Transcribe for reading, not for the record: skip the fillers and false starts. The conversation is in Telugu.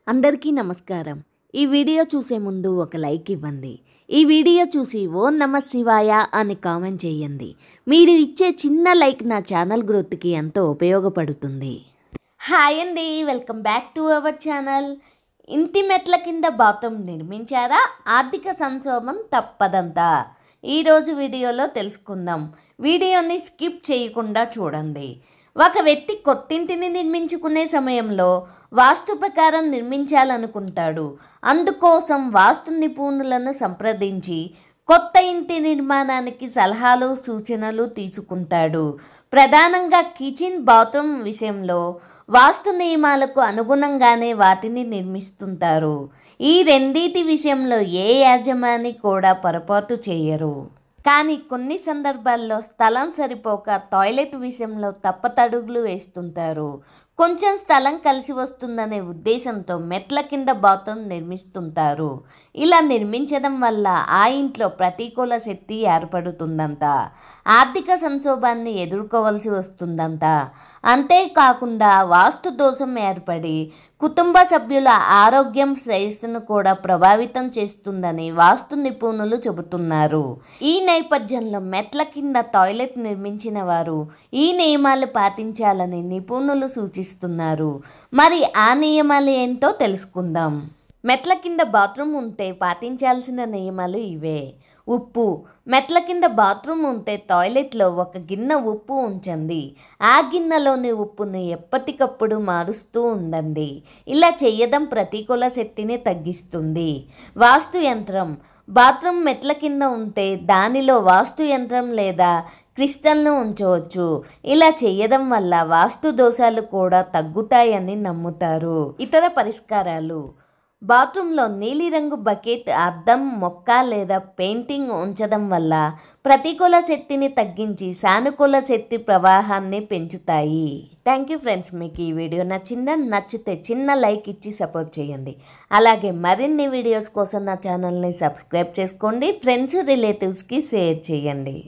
అందరికీ నమస్కారం. ఈ వీడియో చూసే ముందు ఒక లైక్ ఇవ్వండి. ఈ వీడియో చూసి ఓం నమ శివాయ అని కామెంట్ చేయండి. మీరు ఇచ్చే చిన్న లైక్ నా ఛానల్ గ్రోత్కి ఎంతో ఉపయోగపడుతుంది. హాయ్ అండి, welcome back to our channel. ఇంటి మెట్ల కింద బాత్రూమ్ నిర్మించారా? ఆర్థిక సంక్షోభం తప్పదంతా. ఈరోజు వీడియోలో తెలుసుకుందాం. వీడియోని స్కిప్ చేయకుండా చూడండి. ఒక వ్యక్తి కొత్తింటిని నిర్మించుకునే సమయంలో వాస్తు ప్రకారం నిర్మించాలనుకుంటాడు. అందుకోసం వాస్తు నిపుణులను సంప్రదించి కొత్త ఇంటి నిర్మాణానికి సలహాలు సూచనలు తీసుకుంటాడు. ప్రధానంగా కిచెన్ బాత్రూమ్ విషయంలో వాస్తు నియమాలకు అనుగుణంగానే వాటిని నిర్మిస్తుంటారు. ఈ రెండింటి విషయంలో ఏ యాజమాని కూడా పొరపాటు చేయరు. కానీ కొన్ని సందర్భాల్లో స్థలం సరిపోక టాయిలెట్ విషయంలో తప్పతడుగులు వేస్తుంటారు. కొంచెం స్థలం కలిసి వస్తుందనే ఉద్దేశంతో మెట్ల కింద బాత్రూమ్ నిర్మిస్తుంటారు. ఇలా నిర్మించడం వల్ల ఆ ఇంట్లో ప్రతికూల శక్తి ఏర్పడుతుందంట. ఆర్థిక సంక్షోభాన్ని ఎదుర్కోవాల్సి వస్తుందంట. అంతేకాకుండా వాస్తు దోషం ఏర్పడి కుటుంబ సభ్యుల ఆరోగ్యం శ్రేయస్సును కూడా ప్రభావితం చేస్తుందని వాస్తు నిపుణులు చెబుతున్నారు. ఈ నేపథ్యంలో మెట్ల కింద టాయిలెట్ నిర్మించిన వారు ఈ నియమాలు పాటించాలని నిపుణులు సూచిస్తున్నారు. మరి ఆ నియమాలు ఏంటో తెలుసుకుందాం. మెట్ల కింద బాత్రూమ్ ఉంటే పాటించాల్సిన నియమాలు ఇవే. ఉప్పు. మెట్ల కింద బాత్రూమ్ ఉంటే టాయిలెట్లో ఒక గిన్నె ఉప్పు ఉంచండి. ఆ గిన్నెలోని ఉప్పుని ఎప్పటికప్పుడు మారుస్తూ ఉండండి. ఇలా చేయడం ప్రతికూల శక్తిని తగ్గిస్తుంది. వాస్తు యంత్రం. బాత్రూమ్ మెట్ల కింద ఉంటే దానిలో వాస్తు యంత్రం లేదా క్రిస్టల్ను ఉంచవచ్చు. ఇలా చేయడం వల్ల వాస్తు దోషాలు కూడా తగ్గుతాయని నమ్ముతారు. ఇతర పరిష్కారాలు. బాత్రూంలో నీలిరంగు బకెట్, అద్దం, మొక్క లేదా పెయింటింగ్ ఉంచడం వల్ల ప్రతికూల శక్తిని తగ్గించి సానుకూల శక్తి ప్రవాహాన్ని పెంచుతాయి. Thank you friends. మీకు ఈ వీడియో నచ్చితే చిన్న లైక్ ఇచ్చి సపోర్ట్ చేయండి. అలాగే మరిన్ని వీడియోస్ కోసం నా ఛానల్ని సబ్స్క్రైబ్ చేసుకోండి. ఫ్రెండ్స్ రిలేటివ్స్కి షేర్ చేయండి.